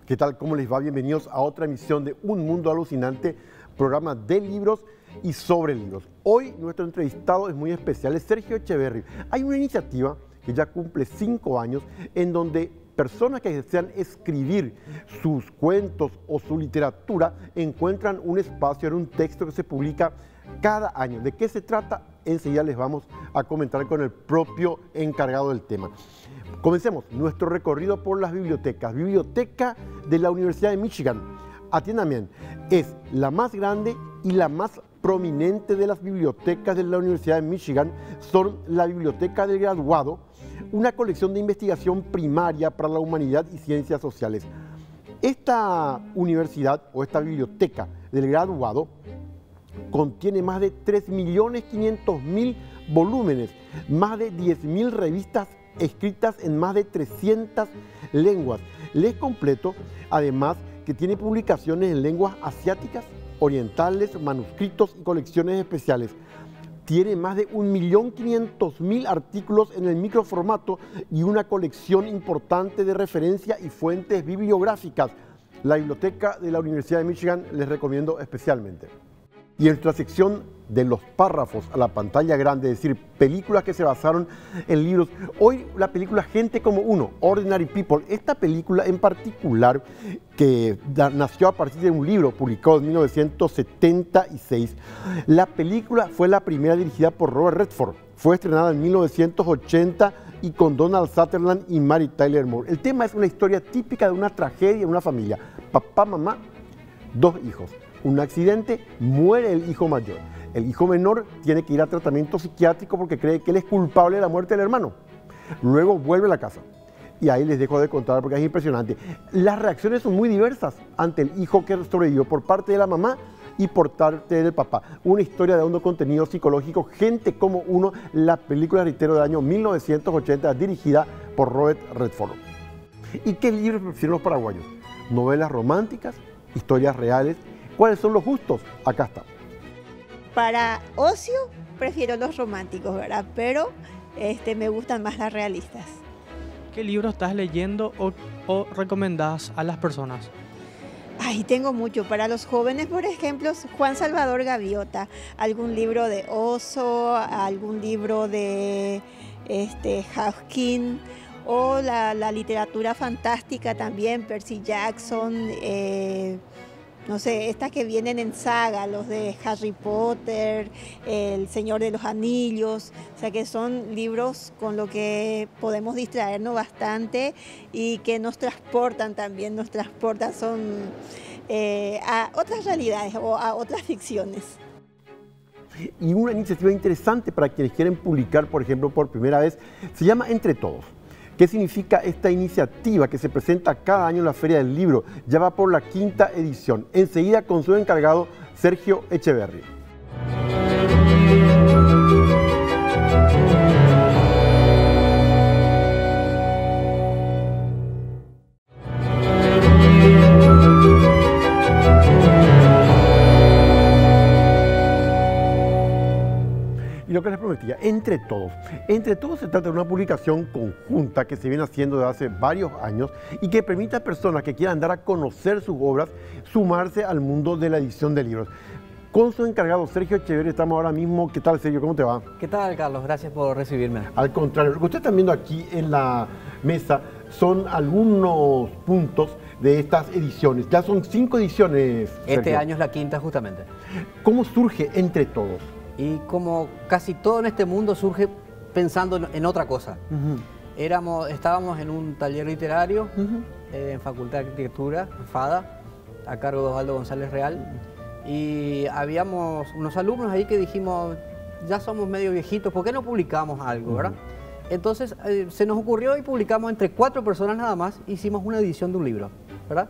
¿Qué tal? ¿Cómo les va? Bienvenidos a otra emisión de Un Mundo Alucinante, programa de libros y sobre libros. Hoy nuestro entrevistado es muy especial, es Sergio Etcheverry. Hay una iniciativa que ya cumple 5 años en donde personas que desean escribir sus cuentos o su literatura encuentran un espacio en un texto que se publica cada año. ¿De qué se trata? Enseguida les vamos a comentar con el propio encargado del tema. Comencemos nuestro recorrido por las bibliotecas. Biblioteca de la Universidad de Michigan. Atiendan bien, es la más grande y la más prominente de las bibliotecas de la Universidad de Michigan. Son la Biblioteca del Graduado, una colección de investigación primaria para la humanidad y ciencias sociales. Esta universidad o esta biblioteca del Graduado contiene más de 3.500.000 volúmenes, más de 10.000 revistas escritas en más de 300 lenguas. Les completo, además, que tiene publicaciones en lenguas asiáticas, orientales, manuscritos y colecciones especiales. Tiene más de 1.500.000 artículos en el microformato y una colección importante de referencia y fuentes bibliográficas. La biblioteca de la Universidad de Michigan les recomiendo especialmente. Y en nuestra sección de los párrafos a la pantalla grande, es decir, películas que se basaron en libros. Hoy la película Gente como Uno, Ordinary People. Esta película en particular, que nació a partir de un libro publicado en 1976. La película fue la primera dirigida por Robert Redford. Fue estrenada en 1980 y con Donald Sutherland y Mary Tyler Moore. El tema es una historia típica de una tragedia en una familia. Papá, mamá, 2 hijos. Un accidente, muere el hijo mayor. El hijo menor tiene que ir a tratamiento psiquiátrico porque cree que él es culpable de la muerte del hermano. Luego vuelve a la casa. Y ahí les dejo de contar porque es impresionante. Las reacciones son muy diversas ante el hijo que sobrevivió por parte de la mamá y por parte del papá. Una historia de hondo contenido psicológico. Gente como Uno, la película, reitero, del año 1980, dirigida por Robert Redford. ¿Y qué libros prefieren los paraguayos? Novelas románticas, historias reales. ¿Cuáles son los gustos? Acá está. Para ocio prefiero los románticos, ¿verdad? Pero me gustan más las realistas. ¿Qué libro estás leyendo o recomendás a las personas? Ay, tengo mucho. Para los jóvenes, por ejemplo, Juan Salvador Gaviota. Algún libro de oso, algún libro de Hawking, o la literatura fantástica también, Percy Jackson, no sé, estas que vienen en saga, los de Harry Potter, El Señor de los Anillos, o sea que son libros con los que podemos distraernos bastante y que nos transportan también, son a otras realidades o a otras ficciones. Y una iniciativa interesante para quienes quieren publicar, por ejemplo, por primera vez, se llama Entre Todos. ¿Qué significa esta iniciativa que se presenta cada año en la Feria del Libro? Ya va por la 5ª edición. Enseguida con su encargado, Sergio Etcheverry. Lo que les prometía, Entre Todos. Entre Todos se trata de una publicación conjunta que se viene haciendo desde hace varios años y que permite a personas que quieran dar a conocer sus obras sumarse al mundo de la edición de libros. Con su encargado, Sergio Etcheverry, estamos ahora mismo. ¿Qué tal, Sergio? ¿Cómo te va? ¿Qué tal, Carlos? Gracias por recibirme. Al contrario, lo que ustedes están viendo aquí en la mesa son algunos puntos de estas ediciones. Ya son 5 ediciones, Sergio. Este año es la 5ª justamente. ¿Cómo surge Entre Todos? Y como casi todo en este mundo surge pensando en otra cosa. Estábamos en un taller literario en Facultad de Arquitectura, FADA, a cargo de Osvaldo González Real. Y habíamos unos alumnos ahí que dijimos, ya somos medio viejitos, ¿por qué no publicamos algo, verdad? Entonces se nos ocurrió y publicamos entre 4 personas nada más, hicimos una edición de un libro, ¿verdad?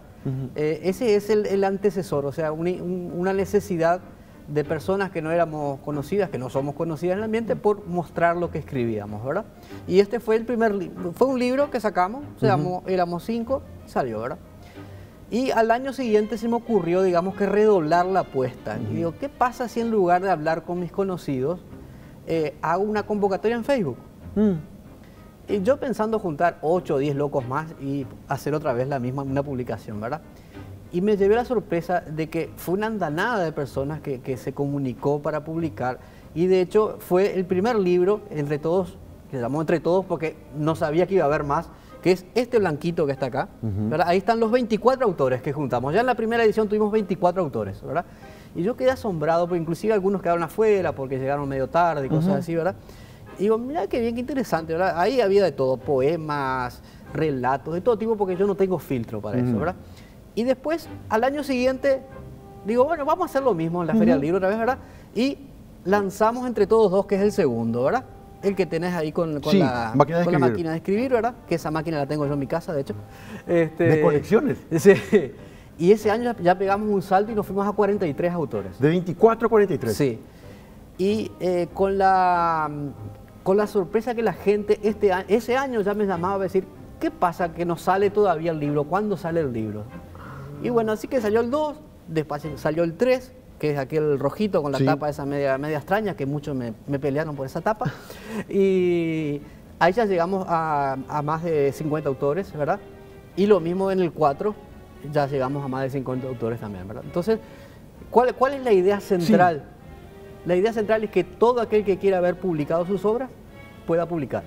Ese es el antecesor, o sea, una necesidad de personas que no éramos conocidas, que no somos conocidas en el ambiente, por mostrar lo que escribíamos, ¿verdad? Y este fue el primer libro, fue un libro que sacamos, éramos 5, salió, ¿verdad? Y al año siguiente se me ocurrió, digamos, que redoblar la apuesta. Y digo, ¿qué pasa si en lugar de hablar con mis conocidos, hago una convocatoria en Facebook? Y yo pensando juntar 8 o 10 locos más y hacer otra vez la misma, una publicación, ¿verdad? Y me llevé la sorpresa de que fue una andanada de personas que se comunicó para publicar. Y de hecho fue el primer libro entre todos, que se llamó Entre Todos porque no sabía que iba a haber más, que es este blanquito que está acá, ¿verdad? Ahí están los 24 autores que juntamos. Ya en la primera edición tuvimos 24 autores, ¿verdad? Y yo quedé asombrado, porque inclusive algunos quedaron afuera porque llegaron medio tarde y cosas así, ¿verdad? Y digo, mira qué bien, qué interesante, ¿verdad? Ahí había de todo, poemas, relatos, de todo tipo, porque yo no tengo filtro para eso, ¿verdad? Y después, al año siguiente, digo, bueno, vamos a hacer lo mismo en la Feria del Libro otra vez, ¿verdad? Y lanzamos Entre Todos Dos, que es el segundo, ¿verdad? El que tenés ahí con la máquina de escribir, ¿verdad? Que esa máquina la tengo yo en mi casa, de hecho. ¿De colecciones? Sí. Y ese año ya pegamos un salto y nos fuimos a 43 autores. ¿De 24 a 43? Sí. Y con la sorpresa que la gente ese año ya me llamaba a decir, ¿qué pasa que no sale todavía el libro? ¿Cuándo sale el libro? Y bueno, así que salió el 2, después salió el 3, que es aquel rojito con la tapa esa media extraña, que muchos me pelearon por esa tapa. Y ahí ya llegamos a más de 50 autores, ¿verdad? Y lo mismo en el 4, ya llegamos a más de 50 autores también, ¿verdad? Entonces, ¿cuál es la idea central? Sí. La idea central es que todo aquel que quiera haber publicado sus obras pueda publicar.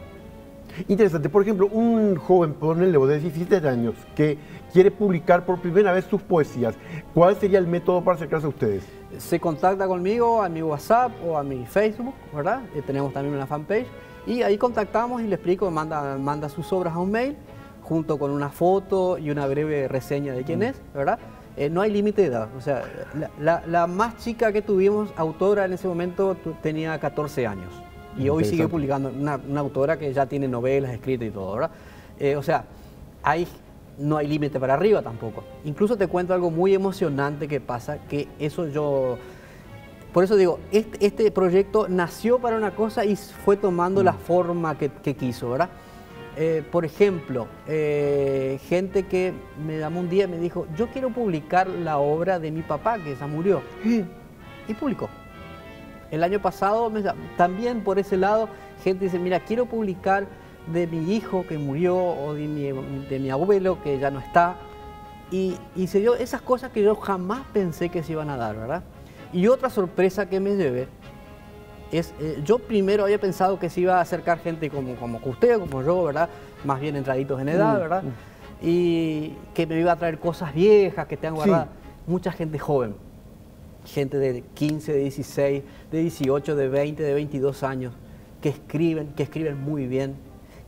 Interesante. Por ejemplo, un joven, ponele de 17 años, que quiere publicar por primera vez sus poesías, ¿cuál sería el método para acercarse a ustedes? Se contacta conmigo a mi WhatsApp o a mi Facebook, ¿verdad? Tenemos también una fanpage y ahí contactamos y le explico, manda sus obras a un mail junto con una foto y una breve reseña de quién es, ¿verdad? No hay límite de edad, o sea, la más chica que tuvimos, autora en ese momento, tenía 14 años y hoy sigue publicando, una autora que ya tiene novelas escritas y todo, ¿verdad? O sea, no hay límite para arriba tampoco. Incluso te cuento algo muy emocionante que pasa, que eso por eso digo, este proyecto nació para una cosa y fue tomando la forma que quiso, ¿verdad? Por ejemplo, gente que me llamó un día y me dijo, yo quiero publicar la obra de mi papá que ya murió. Y publicó. El año pasado, también por ese lado, gente dice, mira, quiero publicar de mi hijo que murió o de mi abuelo que ya no está. Y se dio esas cosas que yo jamás pensé que se iban a dar, ¿verdad? Y otra sorpresa que me llevé es, yo primero había pensado que se iba a acercar gente como usted, como yo, ¿verdad? Más bien entraditos en edad, ¿verdad? Y que me iba a traer cosas viejas que tengan guardadas. Mucha gente joven, gente de 15, de 16, de 18, de 20, de 22 años, que escriben muy bien,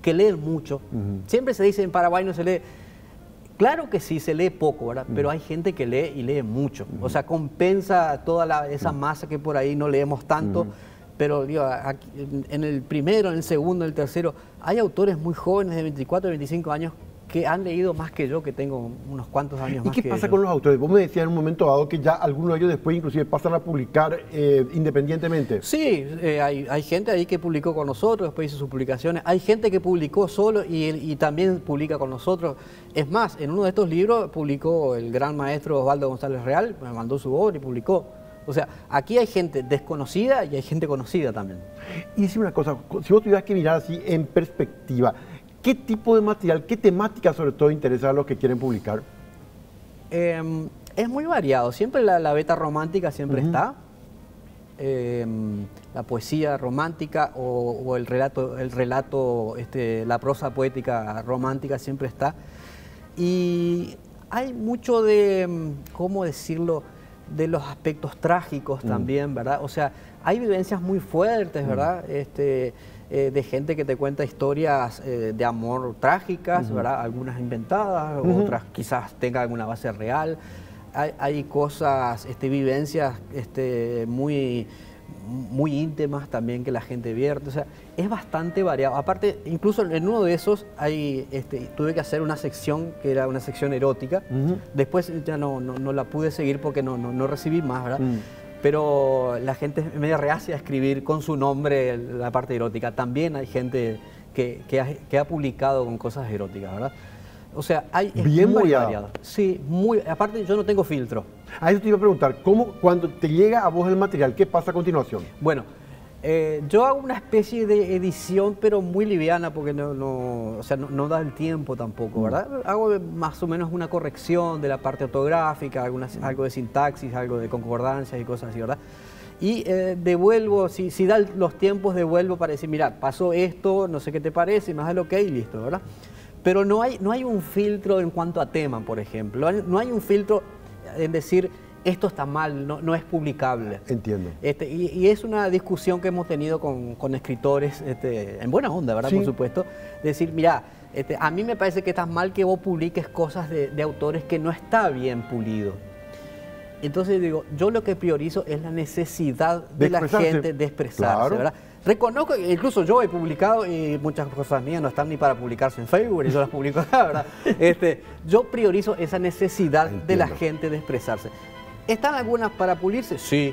que leen mucho. Siempre se dice en Paraguay no se lee. Claro que sí, se lee poco, ¿verdad? Pero hay gente que lee y lee mucho. O sea, compensa toda esa masa que por ahí no leemos tanto. Pero digo, aquí, en el primero, en el segundo, en el tercero, hay autores muy jóvenes de 24, 25 años que han leído más que yo, que tengo unos cuantos años más que ellos. ¿Y qué pasa con los autores? Vos me decías en un momento dado que ya algunos de ellos después inclusive pasan a publicar independientemente. Sí, hay gente ahí que publicó con nosotros, después hizo sus publicaciones. Hay gente que publicó solo y también publica con nosotros. Es más, en uno de estos libros publicó el gran maestro Osvaldo González Real, me mandó su obra y publicó. O sea, aquí hay gente desconocida y hay gente conocida también. Y decime una cosa, si vos tuvieras que mirar así en perspectiva, ¿qué tipo de material, qué temática sobre todo interesa a los que quieren publicar? Es muy variado, siempre la beta romántica siempre está, la poesía romántica o el relato, la prosa poética romántica siempre está. Y hay mucho de, ¿cómo decirlo?, de los aspectos trágicos también, ¿verdad? O sea, hay vivencias muy fuertes, ¿verdad? De gente que te cuenta historias de amor trágicas, ¿verdad? Algunas inventadas, otras quizás tengan alguna base real. Hay cosas, vivencias muy íntimas también que la gente vierte. O sea, es bastante variado. Aparte, incluso en uno de esos tuve que hacer una sección que era una sección erótica. Después ya no la pude seguir porque no recibí más, ¿verdad? Pero la gente es media reacia a escribir con su nombre la parte erótica. También hay gente que ha publicado con cosas eróticas, ¿verdad? O sea, es bien muy variado. Sí, aparte yo no tengo filtro. A eso te iba a preguntar, cuando te llega a vos el material, qué pasa a continuación? Bueno, Yo hago una especie de edición, pero muy liviana, porque o sea, no da el tiempo tampoco, ¿verdad? Hago más o menos una corrección de la parte ortográfica, algo de sintaxis, algo de concordancias y cosas así, ¿verdad? Y devuelvo, si da los tiempos, devuelvo para decir, mira, pasó esto, no sé qué te parece, más de ok, listo, ¿verdad? Pero no hay un filtro en cuanto a tema, por ejemplo. No hay un filtro en decir, esto está mal, no es publicable. Entiendo. Y es una discusión que hemos tenido con escritores en buena onda, ¿verdad? Sí. Por supuesto. Decir, mira, a mí me parece que está mal que vos publiques cosas de autores que no está bien pulido. Entonces digo, yo lo que priorizo es la necesidad de la gente de expresarse, claro. ¿Verdad? Reconozco que incluso yo he publicado y muchas cosas mías no están ni para publicarse en Facebook y yo las publico acá, ¿verdad? Yo priorizo esa necesidad de la gente de expresarse. ¿Están algunas para pulirse? Sí,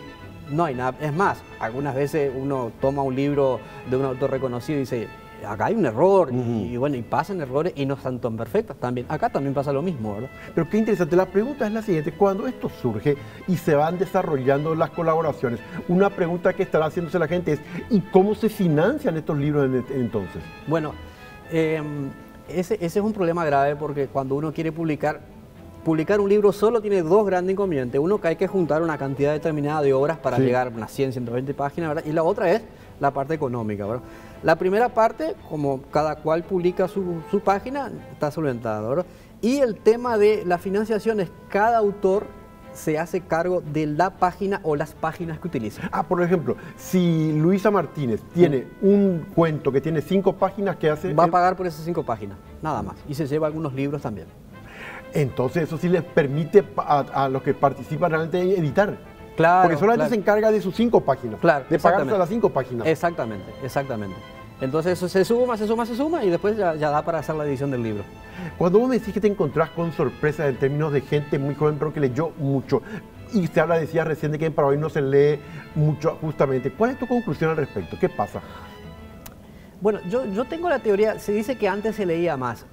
no hay nada. Es más, algunas veces uno toma un libro de un autor reconocido y dice, acá hay un error, y bueno, y pasan errores y no están tan perfectas también. Acá también pasa lo mismo, ¿verdad? Pero qué interesante, la pregunta es la siguiente, cuando esto surge y se van desarrollando las colaboraciones, una pregunta que estará haciéndose la gente es, ¿y cómo se financian estos libros entonces? Bueno, ese es un problema grave porque cuando uno quiere publicar un libro solo tiene dos grandes inconvenientes. Uno, que hay que juntar una cantidad determinada de obras para llegar a unas 100, 120 páginas, ¿verdad? Y la otra es la parte económica, ¿verdad? La primera parte, como cada cual publica su página, está solventada, ¿verdad? Y el tema de la financiación es cada autor se hace cargo de la página o las páginas que utiliza. Por ejemplo, si Luisa Martínez tiene un cuento que tiene 5 páginas, ¿qué hace? Va a pagar por esas 5 páginas, nada más. Y se lleva algunos libros también. Entonces eso sí les permite a los que participan realmente editar. Claro. Porque solamente se encarga de sus 5 páginas. Claro. De pagarse a las 5 páginas. Exactamente. Entonces eso se suma y después ya da para hacer la edición del libro. Cuando vos me decís que te encontrás con sorpresas en términos de gente muy joven pero que leyó mucho, y se decía recién de que en Paraguay no se lee mucho justamente, ¿cuál es tu conclusión al respecto? ¿Qué pasa? Bueno, yo tengo la teoría, se dice que antes se leía más.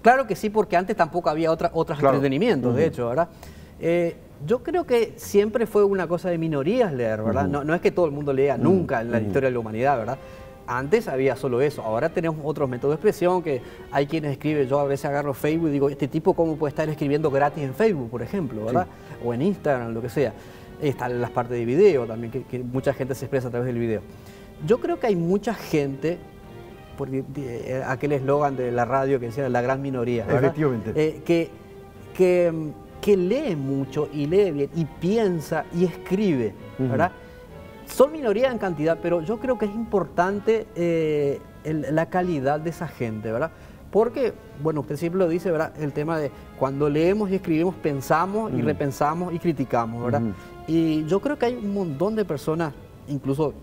Claro que sí, porque antes tampoco había otros entretenimientos, de hecho, ¿verdad? Yo creo que siempre fue una cosa de minorías leer, ¿verdad? No es que todo el mundo lea nunca en la historia de la humanidad, ¿verdad? Antes había solo eso, ahora tenemos otros métodos de expresión, que hay quienes escriben, yo a veces agarro Facebook y digo, este tipo cómo puede estar escribiendo gratis en Facebook, por ejemplo, ¿verdad? Sí. O en Instagram, lo que sea. Están las partes de video también, que mucha gente se expresa a través del video. Yo creo que hay mucha gente, porque aquel eslogan de la radio que decía la gran minoría, ¿verdad? Efectivamente. Que lee mucho y lee bien y piensa y escribe, ¿verdad? Son minoría en cantidad, pero yo creo que es importante la calidad de esa gente, ¿verdad? Porque, bueno, usted siempre lo dice, ¿verdad? El tema de cuando leemos y escribimos, pensamos y repensamos y criticamos, ¿verdad? Y yo creo que hay un montón de personas, incluso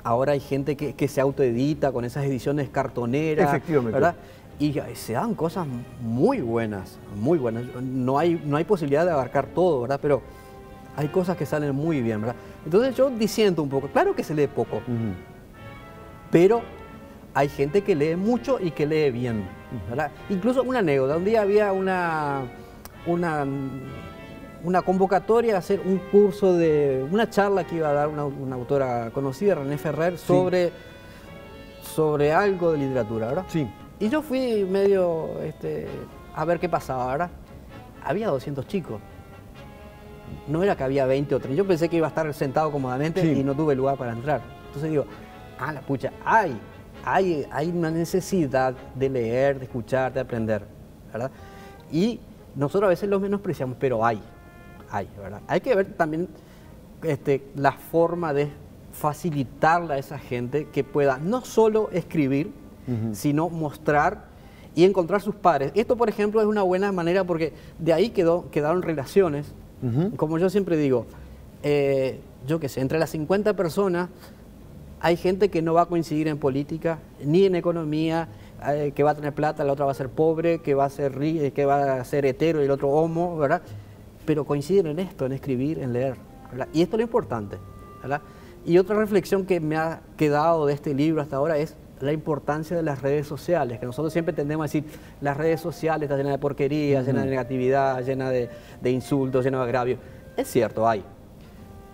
ahora hay gente que se autoedita con esas ediciones cartoneras, ¿verdad? Y se dan cosas muy buenas, muy buenas. No hay posibilidad de abarcar todo, ¿verdad? Pero hay cosas que salen muy bien, ¿verdad? Entonces yo disiento un poco. Claro que se lee poco, pero hay gente que lee mucho y que lee bien, ¿verdad? Incluso una anécdota. Un día había una convocatoria a hacer un curso una charla que iba a dar una autora conocida, René Ferrer, sobre algo de literatura, ¿verdad? Sí. Y yo fui medio a ver qué pasaba, ¿verdad? Había 200 chicos. No era que había 20 o 30. Yo pensé que iba a estar sentado cómodamente y no tuve lugar para entrar. Entonces digo, la pucha, hay una necesidad de leer, de escuchar, de aprender, ¿verdad? Y nosotros a veces lo menospreciamos, pero hay, ¿verdad? Hay que ver también la forma de facilitarle a esa gente que pueda no solo escribir, sino mostrar y encontrar sus pares. Esto, por ejemplo, es una buena manera porque de ahí quedaron relaciones. Como yo siempre digo, yo qué sé, entre las 50 personas hay gente que no va a coincidir en política, ni en economía, que va a tener plata, la otra va a ser pobre, que va a ser hetero y el otro homo, ¿verdad? Pero coinciden en esto, en escribir, en leer, ¿verdad? Y esto es lo importante, ¿verdad? Y otra reflexión que me ha quedado de este libro hasta ahora es la importancia de las redes sociales, que nosotros siempre tendemos a decir, las redes sociales están llenas de porquería, llenas de negatividad, llenas de insultos, llenas de agravios. Es cierto, hay,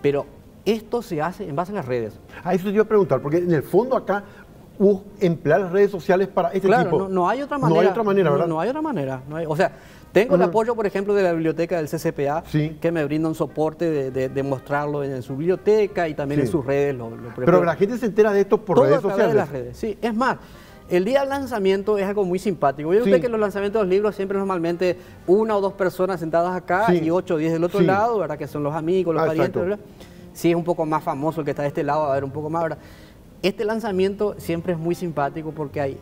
pero esto se hace en base a las redes. A eso te iba a preguntar, porque en el fondo acá emplear las redes sociales para este Claro, tipo. no hay otra manera. No hay otra manera, ¿verdad? No hay otra manera. O sea, tengo el apoyo, por ejemplo, de la biblioteca del CCPA, Sí. que me brinda un soporte de mostrarlo en su biblioteca y también Sí. en sus redes. Pero la gente se entera de esto por todo redes a través sociales. de las redes. Sí, es más, el día del lanzamiento es algo muy simpático. Yo Sí. sé que los lanzamientos de los libros siempre normalmente 1 o 2 personas sentadas acá Sí. y 8 o 10 del otro Sí. lado, ¿verdad? Que son los amigos, los parientes, exacto. ¿verdad? Si es un poco más famoso el que está de este lado, va a haber un poco más, ¿verdad? Este lanzamiento siempre es muy simpático porque hay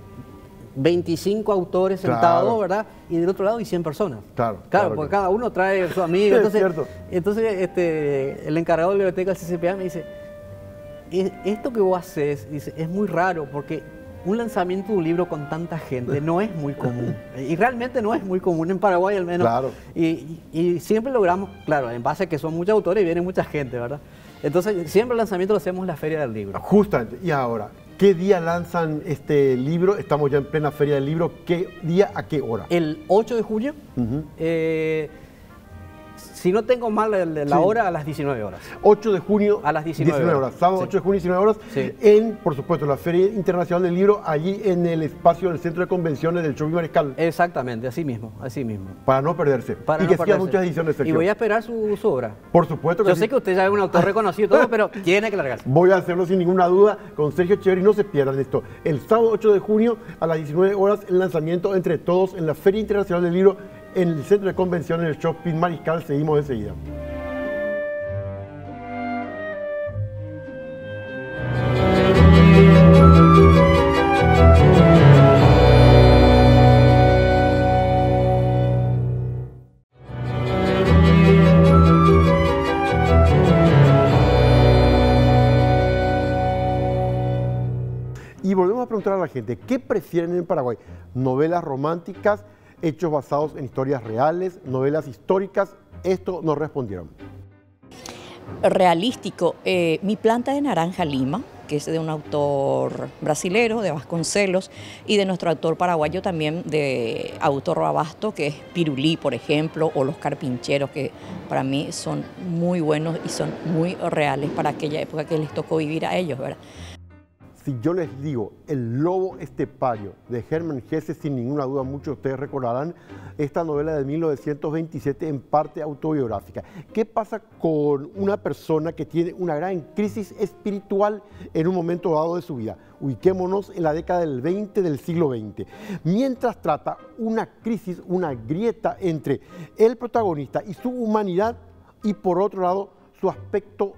25 autores Claro. sentados, ¿verdad? Y del otro lado hay 100 personas. Claro porque que- cada uno trae a su amigo. Es cierto. Entonces el encargado de la biblioteca del CCPA me dice, esto que vos haces, dice, es muy raro porque un lanzamiento de un libro con tanta gente no es muy común. Y realmente no es muy común en Paraguay al menos. Claro. Y siempre logramos, claro, en base a que son muchos autores y viene mucha gente, ¿verdad? Entonces siempre el lanzamiento lo hacemos en la Feria del Libro. Justamente. Y ahora, ¿qué día lanzan este libro? Estamos ya en plena Feria del Libro. ¿Qué día, a qué hora? El 8 de julio, Ujú. si no tengo mal la Sí. hora, a las 19 horas. 8 de junio A las 19 horas. Sábado Sí. 8 de junio, 19 horas. Sí. En, por supuesto, la Feria Internacional del Libro, allí en el espacio del Centro de Convenciones del Shopping Mariscal. Exactamente, así mismo, así mismo. Para no perderse. Para y no que sigan perderse. muchas ediciones, Y Sergio. voy a esperar su obra. Por supuesto que Yo sí. sé que usted ya es un autor reconocido y todo, pero tiene que largarse. Voy a hacerlo sin ninguna duda con Sergio Echeverri. No se pierdan esto. El sábado 8 de junio a las 19 horas, el lanzamiento entre todos en la Feria Internacional del Libro en el Centro de Convenciones del Shopping Mariscal. Seguimos enseguida. Y volvemos a preguntar a la gente, ¿qué prefieren en Paraguay? ¿Novelas románticas, hechos basados en historias reales, novelas históricas? Esto nos respondieron. Realístico. Mi planta de naranja lima, que es de un autor brasilero, de Vasconcelos, y de nuestro autor paraguayo también, de Autor Rabasto, que es Pirulí, por ejemplo, o Los Carpincheros, que para mí son muy buenos y son muy reales para aquella época que les tocó vivir a ellos, ¿verdad? Si yo les digo El lobo estepario de Hermann Hesse, sin ninguna duda muchos de ustedes recordarán esta novela de 1927 en parte autobiográfica. ¿Qué pasa con una persona que tiene una gran crisis espiritual en un momento dado de su vida? Ubiquémonos en la década del 20 del siglo XX. Mientras trata una crisis, una grieta entre el protagonista y su humanidad y por otro lado su aspecto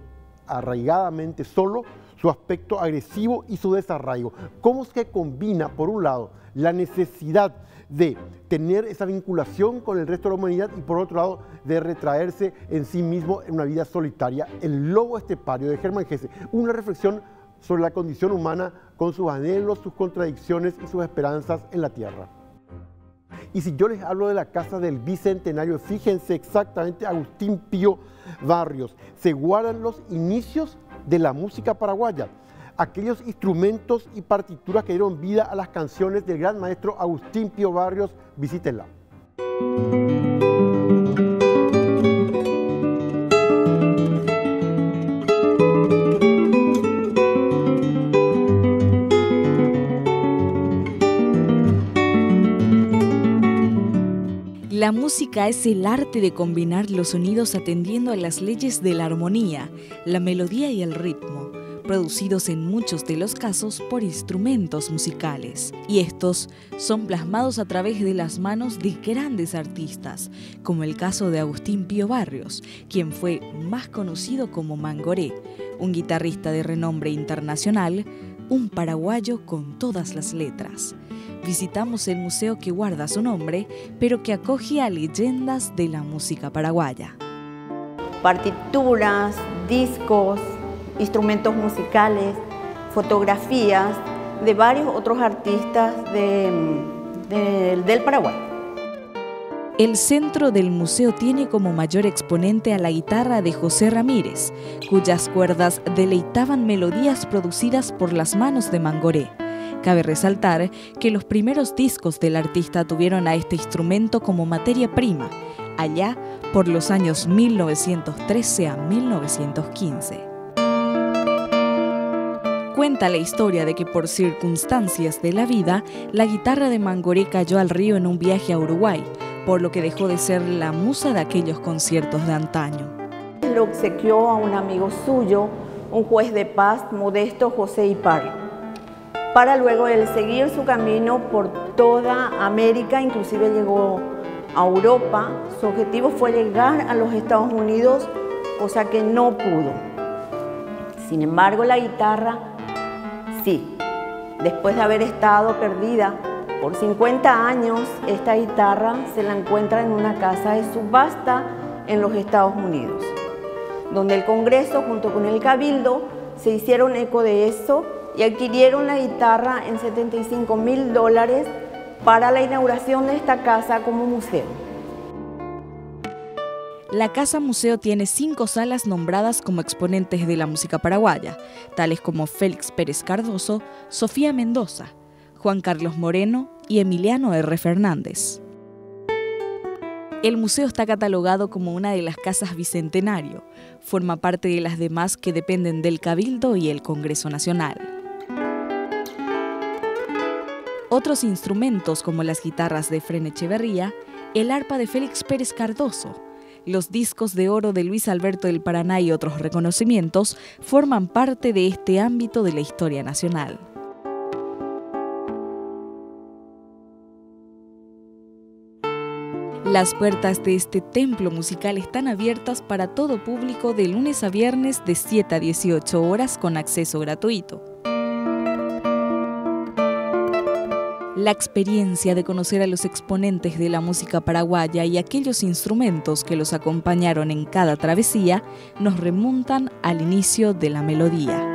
arraigadamente solo, su aspecto agresivo y su desarraigo. ¿Cómo es que combina, por un lado, la necesidad de tener esa vinculación con el resto de la humanidad y por otro lado, de retraerse en sí mismo en una vida solitaria? El lobo estepario de Hermann Hesse, una reflexión sobre la condición humana con sus anhelos, sus contradicciones y sus esperanzas en la tierra. Y si yo les hablo de la Casa del Bicentenario, fíjense exactamente, Agustín Pío Barrios, se guardan los inicios de la música paraguaya, aquellos instrumentos y partituras que dieron vida a las canciones del gran maestro Agustín Pío Barrios. Visítenla. La música es el arte de combinar los sonidos atendiendo a las leyes de la armonía, la melodía y el ritmo, producidos en muchos de los casos por instrumentos musicales. Y estos son plasmados a través de las manos de grandes artistas, como el caso de Agustín Pío Barrios, quien fue más conocido como Mangoré, un guitarrista de renombre internacional, un paraguayo con todas las letras. Visitamos el museo que guarda su nombre, pero que acoge a leyendas de la música paraguaya. Partituras, discos, instrumentos musicales, fotografías de varios otros artistas del Paraguay. El centro del museo tiene como mayor exponente a la guitarra de José Ramírez, cuyas cuerdas deleitaban melodías producidas por las manos de Mangoré. Cabe resaltar que los primeros discos del artista tuvieron a este instrumento como materia prima, allá por los años 1913 a 1915. Cuenta la historia de que por circunstancias de la vida, la guitarra de Mangoré cayó al río en un viaje a Uruguay, por lo que dejó de ser la musa de aquellos conciertos de antaño. Lo obsequió a un amigo suyo, un juez de paz, Modesto José Ipar, para luego él seguir su camino por toda América, inclusive llegó a Europa. Su objetivo fue llegar a los Estados Unidos, cosa que no pudo. Sin embargo, la guitarra sí. Después de haber estado perdida por 50 años, esta guitarra se la encuentra en una casa de subasta en los Estados Unidos, donde el Congreso junto con el Cabildo se hicieron eco de eso y adquirieron la guitarra en $75.000 para la inauguración de esta casa como museo. La Casa Museo tiene 5 salas nombradas como exponentes de la música paraguaya, tales como Félix Pérez Cardoso, Sofía Mendoza, Juan Carlos Moreno y Emiliano R. Fernández. El museo está catalogado como una de las casas bicentenario. Forma parte de las demás que dependen del Cabildo y el Congreso Nacional. Otros instrumentos como las guitarras de Fren Echeverría, el arpa de Félix Pérez Cardoso, los discos de oro de Luis Alberto del Paraná y otros reconocimientos forman parte de este ámbito de la historia nacional. Las puertas de este templo musical están abiertas para todo público de lunes a viernes de 7 a 18 horas con acceso gratuito. La experiencia de conocer a los exponentes de la música paraguaya y aquellos instrumentos que los acompañaron en cada travesía nos remontan al inicio de la melodía.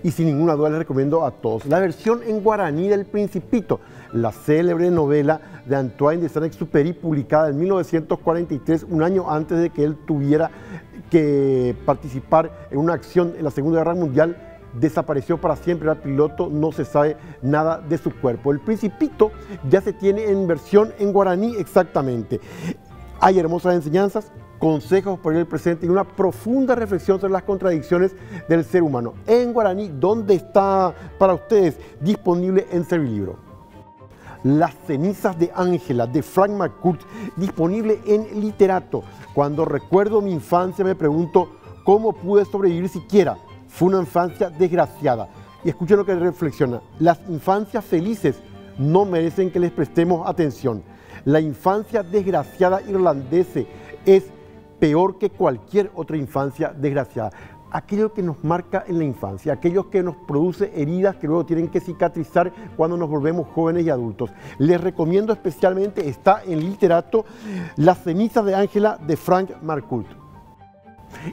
Y sin ninguna duda les recomiendo a todos la versión en guaraní del Principito, la célebre novela de Antoine de Saint-Exupéry, publicada en 1943, un año antes de que él tuviera que participar en una acción en la Segunda Guerra Mundial. Desapareció para siempre, era piloto, no se sabe nada de su cuerpo. El Principito ya se tiene en versión en guaraní exactamente. Hay hermosas enseñanzas, consejos por el presente y una profunda reflexión sobre las contradicciones del ser humano. En guaraní, donde está para ustedes disponible en Servilibro. Las cenizas de Ángela, de Frank McCourt, disponible en Literato. Cuando recuerdo mi infancia me pregunto cómo pude sobrevivir siquiera. Fue una infancia desgraciada. Y escuchen lo que reflexiona. Las infancias felices no merecen que les prestemos atención. La infancia desgraciada irlandesa es peor que cualquier otra infancia desgraciada. Aquello que nos marca en la infancia, aquello que nos produce heridas que luego tienen que cicatrizar cuando nos volvemos jóvenes y adultos. Les recomiendo especialmente, está en Literato, Las cenizas de Ángela de Frank McCourt.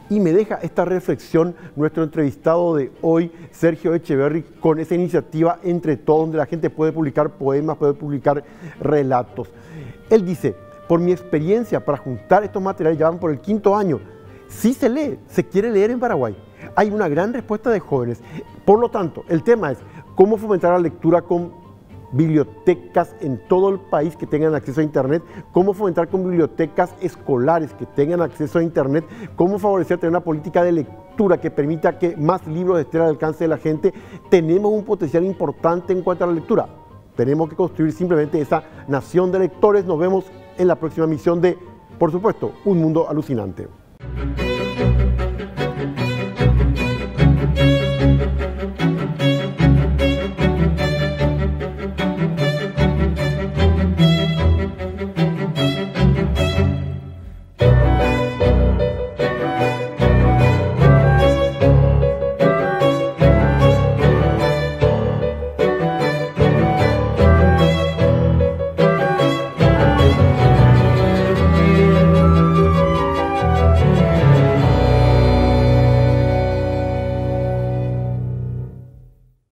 Y me deja esta reflexión nuestro entrevistado de hoy, Sergio Echeverry, con esa iniciativa Entre Todos, donde la gente puede publicar poemas, puede publicar relatos. Él dice: por mi experiencia para juntar estos materiales, ya van por el 5º año, sí se lee, se quiere leer en Paraguay. Hay una gran respuesta de jóvenes. Por lo tanto, el tema es cómo fomentar la lectura con bibliotecas en todo el país que tengan acceso a Internet, cómo fomentar con bibliotecas escolares que tengan acceso a Internet, cómo favorecer tener una política de lectura que permita que más libros estén al alcance de la gente. Tenemos un potencial importante en cuanto a la lectura. Tenemos que construir simplemente esa nación de lectores. Nos vemos en la próxima emisión de, por supuesto, Un Mundo Alucinante.